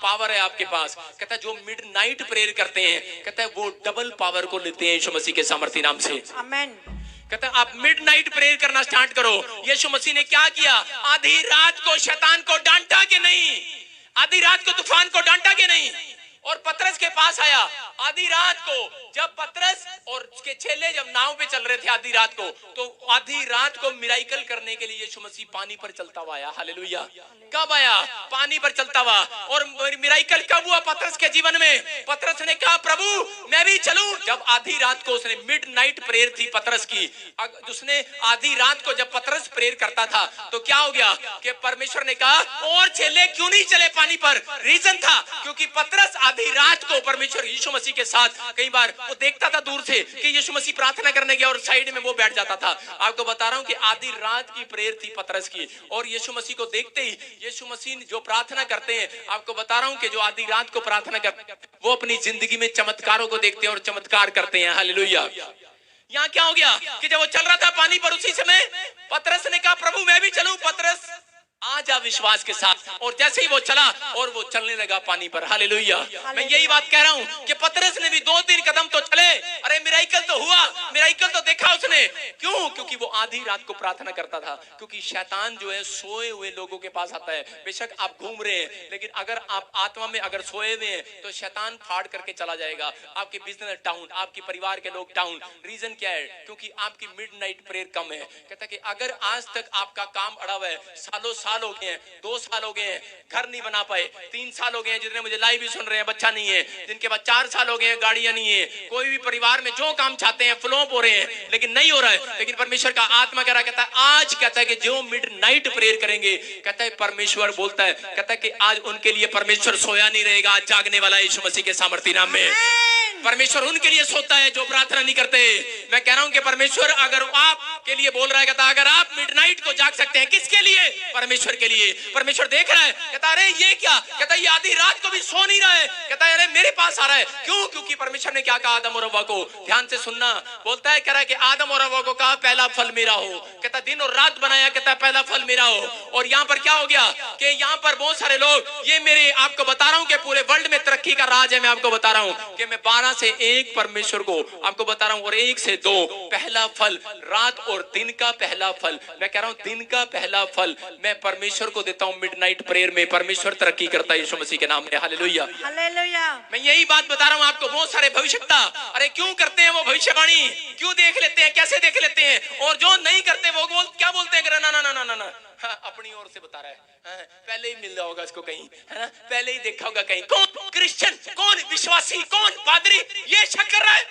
Power है आपके पास। कहता है जो मिडनाइट प्रेयर करते हैं, कहता है वो डबल पावर को लेते हैं यीशु मसीह के सामर्थ्य नाम से। आमेन। कहता है आप मिडनाइट प्रेयर करना स्टार्ट करो। यीशु मसीह ने क्या किया? आधी रात को शैतान को डांटा कि नहीं? आधी रात को तूफान को डांटा कि नहीं? और पतरस के पास आया आधी रात को, जब पतरस और उसके चेले जब नाव पे चल रहे थे आधी रात को, तो आधी रात को मिराइकल करने के लिए यीशु मसीह पानी पर चलता हुआ आया। हालेलुया। कब आया? पानी पर चलता हुआ। और मिराइकल कब हुआ पतरस के जीवन में? पतरस ने कहा प्रभु मैं भी चलूं। जब आधी रात को उसने मिडनाइट प्रेयर थी पतरस की, उसने आधी रात को जब पतरस प्रेयर करता था तो क्या हो गया कि परमेश्वर ने कहा और चेले क्यों नहीं चले पानी पर? रीजन था क्योंकि पतरस आधी रात को परमेश्वर यीशु मसीह के साथ कई बार वो देखता था दूर से कि यीशु मसीह प्रार्थना करने गया और साइड में वो बैठ जाता था। आपको बता रहा हूं कि आधी रात की प्रेयर थी पतरस की, और यीशु मसीह को देखते ही यीशु मसीह जो प्रार्थना करते हैं, आपको बता रहा हूं कि जो आधी रात को प्रार्थना करते हैं वो अपनी जिंदगी में चमत्कारों को देखते हैं और चमत्कार करते हैं। हालेलुया। यहाँ क्या हो गया कि जब वो चल रहा था पानी पर, उसी समय पतरस ने कहा प्रभु मैं भी चलूं। पतरस आ जा विश्वास के साथ, और जैसे ही वो चला और वो चलने लगा पानी पर। हालेलुया। मैं यही बात कह रहा हूं कि पतरस ने भी 2-3 कदम तो चले, अरे मिराइकल तो हुआ, मिराइकल तो देखा उसने। क्यों? क्योंकि वो आधी रात को प्रार्थना करता था। क्योंकि शैतान जो है सोए हुए लोगों के पास आता है। बेशक आप घूम रहे हैं, लेकिन अगर आप आत्मा में अगर सोए हुए हैं तो शैतान फाड़ करके चला जाएगा। आपके बिजनेस डाउन, आपके परिवार के लोग डाउन। रीजन क्या है? क्योंकि आपकी मिडनाइट प्रेयर कम है। कहता कि अगर आज तक आपका काम अड़ा हुआ है, सालों साल हो गए हैं, 2 साल हो गए हैं, घर नहीं बना पाए, 3 साल हो गए हैं, जितने मुझे लाइव भी सुन रहे हैं बच्चा नहीं है, जिनके पास 4 साल हो गए हैं, गाड़ियां नहीं है, कोई भी परिवार में जो काम चाहते हैं फ्लॉप हो रहे हैं, लेकिन नहीं हो रहा है। लेकिन परमेश्वर का आत्मा कह रहा, कहता है आज, कहता है कि जो मिडनाइट प्रेयर करेंगे, कहता है परमेश्वर बोलता है, कहता है कि आज उनके लिए परमेश्वर सोया नहीं रहेगा, आज जागने वाला यीशु मसीह के सामर्थ्य नाम में। परमेश्वर उनके लिए सोता है जो प्रार्थना नहीं करते। मैं कह रहा हूं कि परमेश्वर अगर आपके लिए बोल रहा है, कहता अगर आप मिडनाइट को जाग सकते हैं, किसके लिए? परमेश्वर के लिए। परमेश्वर देख रहा है, कहता अरे ये क्या? कहता ये आधी रात को भी सो नहीं रहा है, कहता अरे मेरे पास आ रहा है। क्यों? क्योंकि परमेश्वर ने क्या कहा आदम और हव्वा को? ध्यान से सुनना। बोलता है, कह रहा है कि आदम और हव्वा को कहा पहला फल मेरा हो। कहता दिन और रात बनाया, कहता पहला फल मेरा हो। और यहाँ पर क्या हो गया कि यहाँ पर बहुत सारे लोग, ये मेरे आपको बता रहा हूं कि पूरे वर्ल्ड में तरक्की का राज है। मैं आपको बता रहा हूं कि मैं 12 से 1 परमेश्वर को आपको बता रहा हूं, और 1 से 2 पहला फल, रात और दिन का पहला फल। मैं कह रहा हूं दिन का पहला फल मैं परमेश्वर को देता हूं मिडनाइट प्रेयर में। परमेश्वर तरक्की करता है यीशु मसीह के नाम में। हालेलुया। हालेलुया। मैं यही बात बता रहा हूं आपको। बहुत सारे भविष्यवक्ता, अरे क्यों करते हैं वो भविष्यवाणी? क्यों देख लेते हैं, कैसे देख लेते हैं? और जो नहीं करते वो क्या बोलते हैं? ना ना ना ना ना, हाँ, अपनी ओर से बता रहा है, हाँ, पहले ही मिल रहा होगा इसको कहीं, है ना, पहले ही देखा होगा कहीं। कौन क्रिश्चियन, कौन विश्वासी, कौन पादरी ये शक कर रहा है,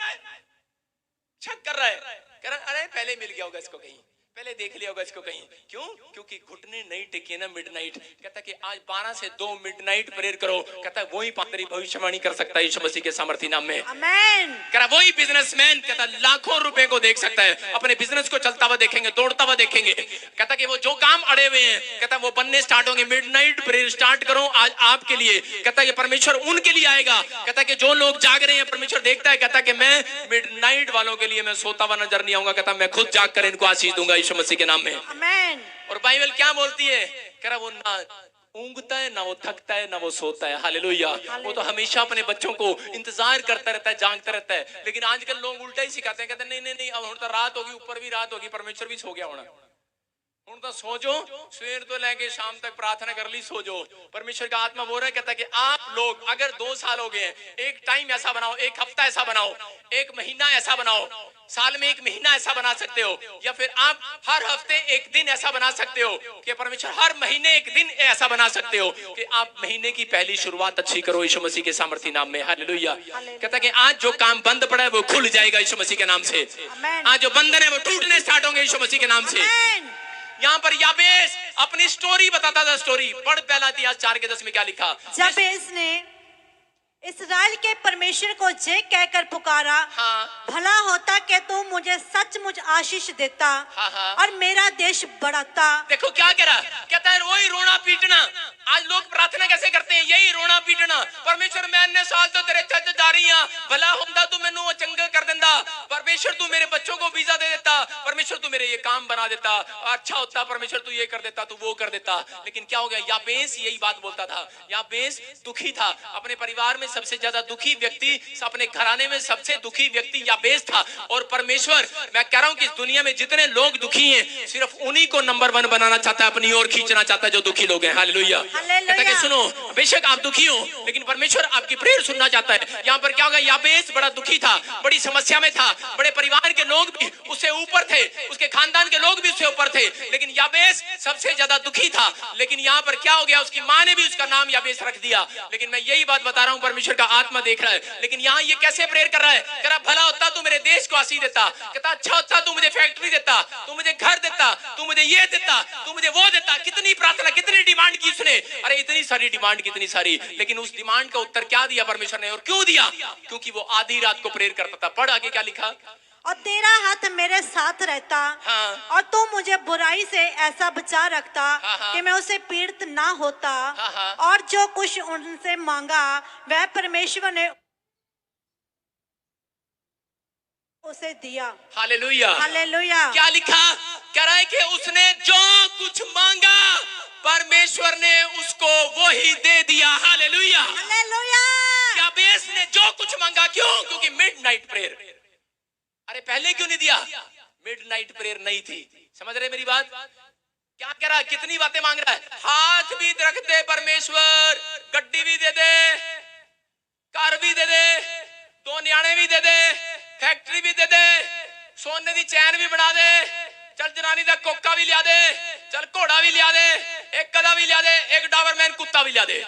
शक कर रहा है, कह रहा अरे पहले मिल गया होगा इसको कहीं, पहले देख लिया होगा इसको कहीं। क्यों? क्योंकि घुटने नहीं टिके ना मिडनाइट। कहता कि आज 12 से 2 मिडनाइट प्रेयर करो, कहता है वही पादरी भविष्यवाणी कर सकता है यीशु मसीह के सामर्थ्य नाम में। आमेन। कह रहा वही बिजनेसमैन, कहता लाखों रुपए को देख सकता है, अपने बिजनेस को चलता हुआ देखेंगे, दौड़ता हुआ देखेंगे। कहता कि वो जो काम अड़े हुए हैं, कहता वो बनने स्टार्ट होंगे। मिडनाइट प्रेयर स्टार्ट करो आज आपके लिए। कहता ये परमेश्वर उनके लिए आएगा। कहता कि जो लोग जाग रहे हैं परमेश्वर देखता है, कहता कि मैं मिडनाइट वालों के लिए मैं सोता हुआ नजर नहीं आऊंगा, कहता मैं खुद जाग कर इनको आशीष दूंगा यीशु मसीह के नाम में। आमेन। और बाइबल क्या बोलती है? कह रहा वो ना ऊंघता है, ना वो थकता है, ना वो सोता है। हालेलुया। वो तो हमेशा अपने बच्चों को इंतजार करता रहता है, जागता रहता है। लेकिन आजकल लोग उल्टा ही सिखाते हैं, कहते हैं नहीं नहीं नहीं, अब तो रात होगी, ऊपर भी रात होगी, परमेश्वर भी सो गया होना, ਹੁਣ ਤਾਂ सो जो, सवेर तो लेके शाम तक प्रार्थना कर ली, सो जो। परमेश्वर का आत्मा बोल रहा है, कहता है कि आप लोग अगर 2 साल हो गए हैं, एक टाइम ऐसा बनाओ, एक हफ्ता ऐसा बनाओ, एक महीना ऐसा बनाओ, साल में 1 महीना ऐसा बना सकते हो, या फिर आप हर हफ्ते 1 दिन ऐसा बना सकते हो कि परमेश्वर हर महीने 1 दिन ऐसा बना सकते हो कि आप महीने की पहली शुरुआत अच्छी करो यीशु मसीह के सामर्थ्य नाम में। हालेलुया। कहता है कि आज जो काम बंद पड़ा है वो खुल जाएगा यीशु मसीह के नाम से। आज जो बंधन है वो टूटने स्टार्ट होंगे यीशु मसीह के नाम से। यहाँ पर याबेस अपनी स्टोरी बताता था। स्टोरी पढ़, पहला इतिहास 4:10 में क्या लिखा? याबेस ने इस्राएल के परमेश्वर को जे कहकर पुकारा, हाँ। भला होता कि तू मुझे सचमुच आशीष देता, हाँ। और मेरा देश बढ़ता। देखो क्या कह रहा, कहता है वही रोना पीटना। आज लोग प्रार्थना कैसे करते हैं? यही रोना पीटना। परमेश्वर मैं अन्य साल तो तेरे चज जा रही हां, भला होंदा तू मैनू चंगा कर देंदा, पर परमेश्वर तू मेरे बच्चों को वीजा दे देता, परमेश्वर तू मेरे ये काम बना देता, अच्छा होता, परमेश्वर तू ये कर देता, तू वो कर देता। लेकिन क्या हो गया, याबेस यही बात बोलता था। याबेस दुखी था, अपने परिवार में सबसे ज्यादा दुखी व्यक्ति, अपने घराने में सबसे दुखी व्यक्ति याबेस था। और परमेश्वर, मैं कह रहा हूं कि इस दुनिया में जितने लोग दुखी हैं, सिर्फ उन्हीं को नंबर 1 बनाना चाहता है, अपनी ओर खींचना चाहता है जो दुखी लोग हैं। हालेलुया। कहता है कि सुनो, बेशक आप दुखी हो, लेकिन परमेश्वर आपकी प्रेयर सुनना चाहता है। यहाँ पर क्या होगा, याबेस बड़ा दुखी था, बड़ी समस्या में था, बड़े परिवार के लोग भी उससे ऊपर थे, उसके खानदान के लोग भी उससे ऊपर थे, लेकिन याबेस सबसे ज्यादा दुखी था। लेकिन यहाँ पर क्या हो गया, उसकी माँ ने भी उसका नाम याबेस रख दिया। लेकिन मैं यही बात बता रहा हूँ, परमेश्वर का आत्मा देख रहा है। लेकिन यहाँ ये कैसे प्रेयर कर रहा है, कह रहा भला होता तू मेरे देश को आसीस देता, कहता अच्छा होता तू मुझे फैक्ट्री देता, तू मुझे घर देता, तू मुझे ये देता, तू मुझे वो देता। कितनी प्रार्थना, कितनी डिमांड की उसने, अरे इतनी सारी डिमांड, कितनी सारी। लेकिन उस डिमांड का उत्तर क्या दिया परमेश्वर ने, और क्यों दिया, क्योंकि वो आधी रात को प्रेयर करता था। पढ़ आगे क्या लिखा, और तेरा हाथ मेरे साथ रहता, हाँ। और तू मुझे बुराई से ऐसा बचा रखता, हाँ। कि मैं उसे पीड़ित ना होता। हाँ। और जो कुछ उनसे मांगा वह परमेश्वर ने उसे दिया। हालेलुया। हालेलुया। क्या लिखा, कह रहा है कि उसने जो कुछ मांगा परमेश्वर ने उसको वही दे दिया। हालेलुया। हालेलुया। याबेस ने जो कुछ मांगा, क्यों, क्योंकि मिडनाइट प्रेयर। अरे पहले क्यों नहीं दिया, मिडनाइट प्रेयर नहीं थी। समझ रहे मेरी बात, क्या कह रहा है, कितनी बातें मांग रहा है, हाथ भी रख दे परमेश्वर, गड्डी भी दे दे, कार भी दे दे, 2 न्याणे भी दे दे, फैक्ट्री भी दे दे, सोने की चैन भी बना दे, चल जनानी का कोका भी लिया दे, चल घोड़ा भी लिया दे, एक गधा भी लिया दे, एक डाबरमैन कुत्ता भी लिया दे।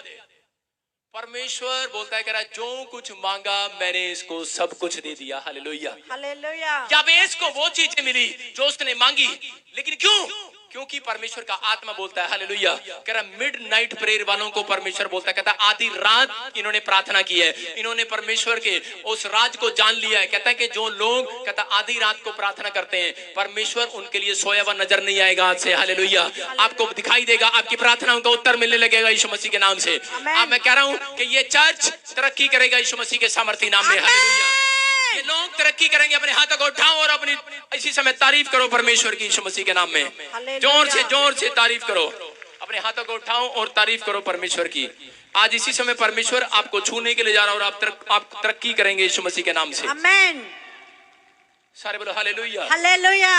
परमेश्वर बोलता है, कह रहा है जो कुछ मांगा मैंने इसको सब कुछ दे दिया। हालेलुया। हालेलुया। याबेस को वो चीजें मिली जो उसने मांगी, लेकिन क्यों, क्योंकि परमेश्वर का आत्मा बोलता है। हालेलुया। कह रहा मिडनाइट प्रेयर वालों को परमेश्वर बोलता है, कहता आधी रात इन्होंने प्रार्थना की है, इन्होंने परमेश्वर के उस राज को जान लिया है। कहता है कि जो लोग, कहता आधी रात को प्रार्थना करते हैं, परमेश्वर उनके लिए सोया हुआ नजर नहीं आएगा आज से। हालेलुया। आपको दिखाई देगा, आपकी प्रार्थनाओं का उत्तर मिलने लगेगा यीशु मसीह के नाम से। अब मैं कह रहा हूं कि ये चर्च तरक्की करेगा यीशु मसीह के सामर्थी नाम में। हालेलुया। ये लोग तरक्की करेंगे। अपने हाथों को उठाओ और अपनी इसी समय तारीफ करो परमेश्वर की, यीशु मसीह के नाम में। जोर से तारीफ करो, अपने हाथों को उठाओ और तारीफ करो परमेश्वर की। आज इसी समय परमेश्वर आपको छूने के लिए जा रहा है और आप तरक्की करेंगे यीशु मसीह के नाम से। आमीन। सारे बोलो हालेलुया। हालेलुया।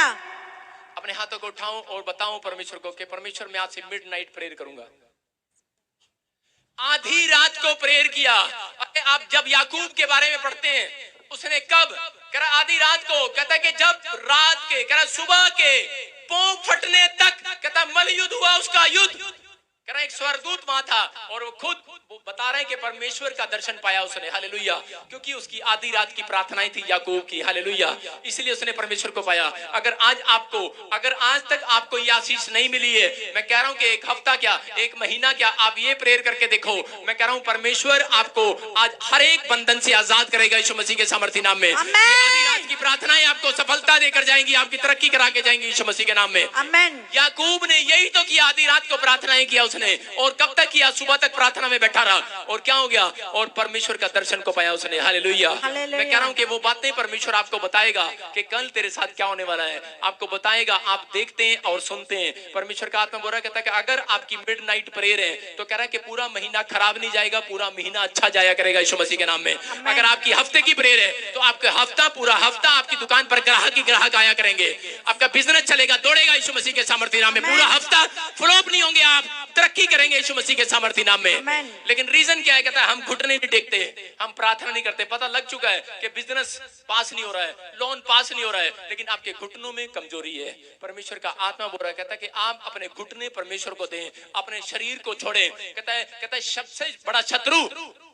अपने हाथों को उठाओ और बताओ परमेश्वर को कि परमेश्वर मैं आज से मिडनाइट प्रेयर करूंगा। आधी रात को प्रेयर किया। अरे आप जब याकूब के बारे में पढ़ते हैं, उसने कब, कह रहा आधी रात को, कहता है कि जब रात के, कह रहा सुबह के पांव फटने तक, कहता मल युद्ध हुआ उसका युद्ध। कह रहा एक स्वर्गदूत वहां था और वो खुद बता रहे हैं कि परमेश्वर का दर्शन पाया उसने। हालेलुया। क्योंकि उसकी आधी रात की प्रार्थनाएं थी याकूब की। हालेलुया। इसलिए उसने परमेश्वर को पाया। अगर आज तक आपको ये आशीष नहीं मिली है, मैं कह रहा हूं कि एक हफ्ता क्या, एक महीना क्या, आप ये प्रेयर करके देखो। मैं कह रहा हूं परमेश्वर आपको आज हर एक बंधन से आजाद करेगा यीशु मसीह के सामर्थी नाम में। आधी रात की प्रार्थनाएं आपको सफलता देकर जाएंगी, आपकी तरक्की करा के जाएंगी यीशु मसीह के नाम में। आमीन। याकूब ने यही तो किया, आधी रात को प्रार्थनाएं किया उसने। और कब तक किया, सुबह तक प्रार्थना में बैठा रहा। और क्या हो गया, और परमेश्वर का दर्शन को पाया उसने। हालेलुया। मैं कह रहा हूं कि वो बातें परमेश्वर आपको बताएगा कि कल तेरे साथ क्या होने वाला है, आपको बताएगा। आप देखते हैं और सुनते हैं। परमेश्वर का आत्मा बोल रहा कहता है कि अगर आपकी मिडनाइट प्रेयर है तो कह रहा है कि पूरा महीना खराब नहीं जाएगा, पूरा महीना अच्छा जाया करेगा यीशु मसीह के नाम में। अगर आपकी हफ्ते की प्रेयर है तो आपका हफ्ता, पूरा हफ्ता आपकी दुकान पर ग्राहक ही ग्राहक आया करेंगे। आपका बिजनेस चलेगा, दौड़ेगा यीशु मसीह के सामर्थी नाम में। पूरा हफ्ता फ्लॉप नहीं होंगे, आप तरक्की करेंगे यीशु मसीह के सामर्थी नाम में। लेकिन रीजन क्या है, कहता है हम घुटने नहीं टेकते, हम प्रार्थना नहीं करते। पता लग चुका है कि बिजनेस पास नहीं हो रहा है, लोन पास नहीं हो रहा है, लेकिन आपके घुटनों में कमजोरी है। परमेश्वर का आत्मा बोल रहा है, कहता है कि आप अपने घुटने परमेश्वर को दें, अपने शरीर को छोड़ें। कहता है सबसे बड़ा शत्रु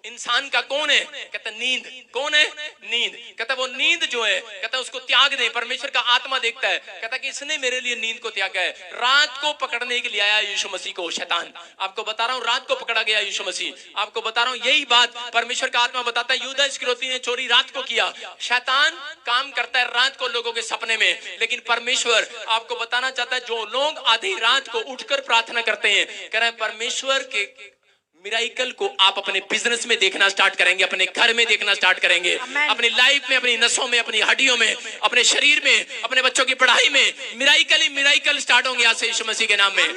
इंसान का कौन है, कहता है नींद। कौन है, नींद। कहता है वो नींद जो है, कहता है उसको त्याग दे। परमेश्वर का आत्मा देखता है, कहता है कि इसने मेरे लिए नींद को त्यागा है। रात को पकड़ने के लिए आया यीशु मसीह को शैतान। आपको बता रहा हूं, रात को पकड़ा गया यीशु मसीह। आपको बता रहा हूं यही बात परमेश्वर का आत्मा बताता है। यूदा इस्करियोती ने चोरी रात को किया। शैतान काम करता है रात को लोगों के सपने में, लेकिन परमेश्वर आपको बताना चाहता है जो लोग आधी रात को उठकर प्रार्थना करते हैं, कह रहे हैं परमेश्वर के मिराइकल को आप अपने बिजनेस में देखना स्टार्ट करेंगे, अपने घर में देखना स्टार्ट करेंगे, अपनी लाइफ में, अपनी नसों में, अपनी हड्डियों में, अपने शरीर में, अपने बच्चों की पढ़ाई में मिराइकल ही मिराइकल स्टार्ट होंगे आज से यीशु मसीह के नाम में।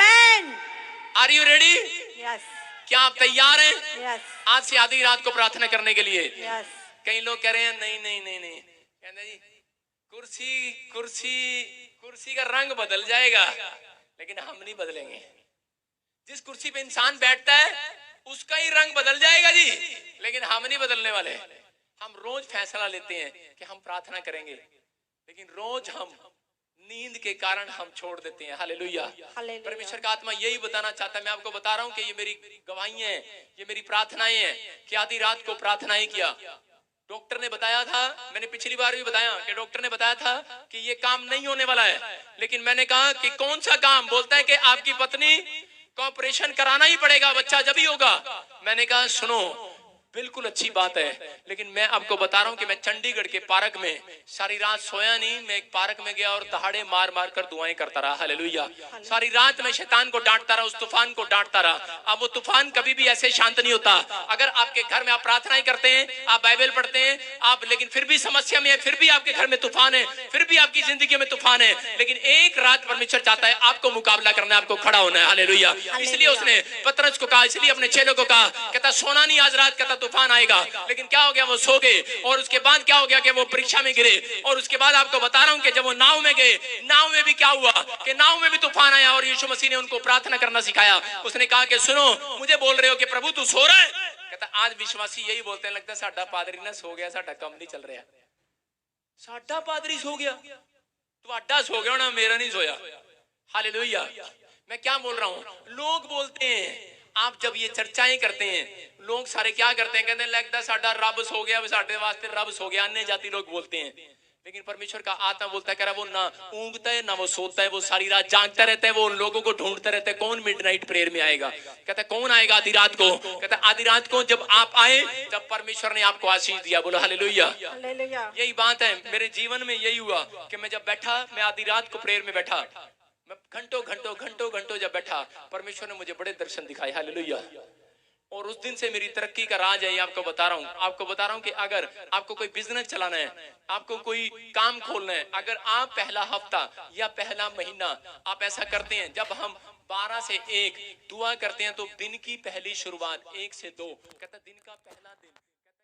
Are you ready? क्या आप तैयार हैं आज से आधी रात को प्रार्थना करने के लिए? कई लोग कह रहे हैं नहीं नहीं नहीं नहीं, कहते जी कुर्सी कुर्सी कुर्सी का रंग बदल जाएगा, लेकिन हम नहीं बदलेंगे। जिस कुर्सी पे इंसान बैठता है उसका ही रंग बदल जाएगा जी, लेकिन हम नहीं बदलने वाले। हम रोज फैसला लेते हैं कि हम प्रार्थना करेंगे, लेकिन रोज हम नींद के कारण हम छोड़ देते हैं। हालेलुया। परमेश्वर का आत्मा यही बताना चाहता है। मैं आपको बता रहा हूं कि ये मेरी गवाहियां हैं, ये मेरी प्रार्थनाएं हैं कि आधी रात को प्रार्थनाएं किया। डॉक्टर ने बताया था, मैंने पिछली बार भी बताया कि डॉक्टर ने बताया था कि ये काम नहीं होने वाला है, लेकिन मैंने कहा कि कौन सा काम? बोलता है कि आपकी पत्नी को ऑपरेशन कराना ही पड़ेगा, बच्चा जब ही होगा। मैंने कहा सुनो, बिल्कुल अच्छी बात है, लेकिन मैं आपको बता रहा हूं कि मैं चंडीगढ़ के पार्क में सारी रात सोया नहीं। मैं एक पार्क में गया और दहाड़े मार मार कर दुआएं करता रहा। हालेलुया। सारी रात मैं शैतान को डांटता रहा, उस तूफान को डांटता रहा। अब वो तूफान कभी भी ऐसे शांत नहीं होता। अगर आपके घर में आप प्रार्थनाएं करते हैं, आप बाइबल पढ़ते हैं, आप लेकिन फिर भी समस्या में है, फिर भी आपके घर में तूफान है, फिर भी आपकी जिंदगी में तूफान है, लेकिन एक रात परमेश्वर चाहता है आपको मुकाबला करना है, आपको खड़ा होना है। हालेलुया। इसलिए उसने पतरस को कहा, इसलिए अपने चेलों को कहा, कहता सोना नहीं आज रात, कहता तूफान आएगा। लेकिन क्या हो गया? वो सो गए। और उसके बाद क्या हो गया कि वो परीक्षा में गिरे। और उसके बाद आपको बता रहा हूं कि जब वो नाव में गए, नाव में भी क्या हुआ कि नाव में भी तूफान आया और यीशु मसीह ने उनको प्रार्थना करना सिखाया। उसने कहा कि सुनो, मुझे बोल रहे हो कि प्रभु तू सो रहा है? कहता आज विश्वासी यही बोलते हैं, लगता है साडा पादरी ना सो गया, साडा काम नहीं चल रहा। साडा पादरी सो गया, तुहाडा सो गया होना, मेरा नहीं सोया। हालेलुया। मैं क्या बोल रहा हूं? लोग बोलते हैं, आप जब ये चर्चाएं करते हैं, लोग सारे क्या करते हैं? कहते हैं लगता साडा रब सो गया, साडे वास्ते रब सो गया। अन्य जाति लोग बोलते हैं, लेकिन परमेश्वर का आत्मा बोलता है, कह रहा वो ना ऊँगता है ना वो सोता है, वो सारी रात जागता रहता है, वो उन लोगों को ढूंढता रहता है कौन मिडनाइट प्रेयर में आएगा। कहता है कौन आएगा आधी रात को? कहता है आधी रात को जब आप आए, जब परमेश्वर ने आपको आशीष दिया। बोलो हालेलुया। यही बात है, मेरे जीवन में यही हुआ कि मैं जब बैठा, मैं आधी रात को प्रेयर में बैठा, मैं घंटों घंटों घंटों घंटों जब बैठा, परमेश्वर ने मुझे बड़े दर्शन दिखाए। हालेलुया। और उस दिन से मेरी तरक्की का राज है, ये आपको बता रहा हूँ। आपको बता रहा हूँ कि अगर आपको कोई बिजनेस चलाना है, आपको कोई काम खोलना है, अगर आप पहला हफ्ता या पहला महीना आप ऐसा करते हैं, जब हम 12 से 1 दुआ करते हैं, तो दिन की पहली शुरुआत 1 से 2, कहता दिन का पहला दिन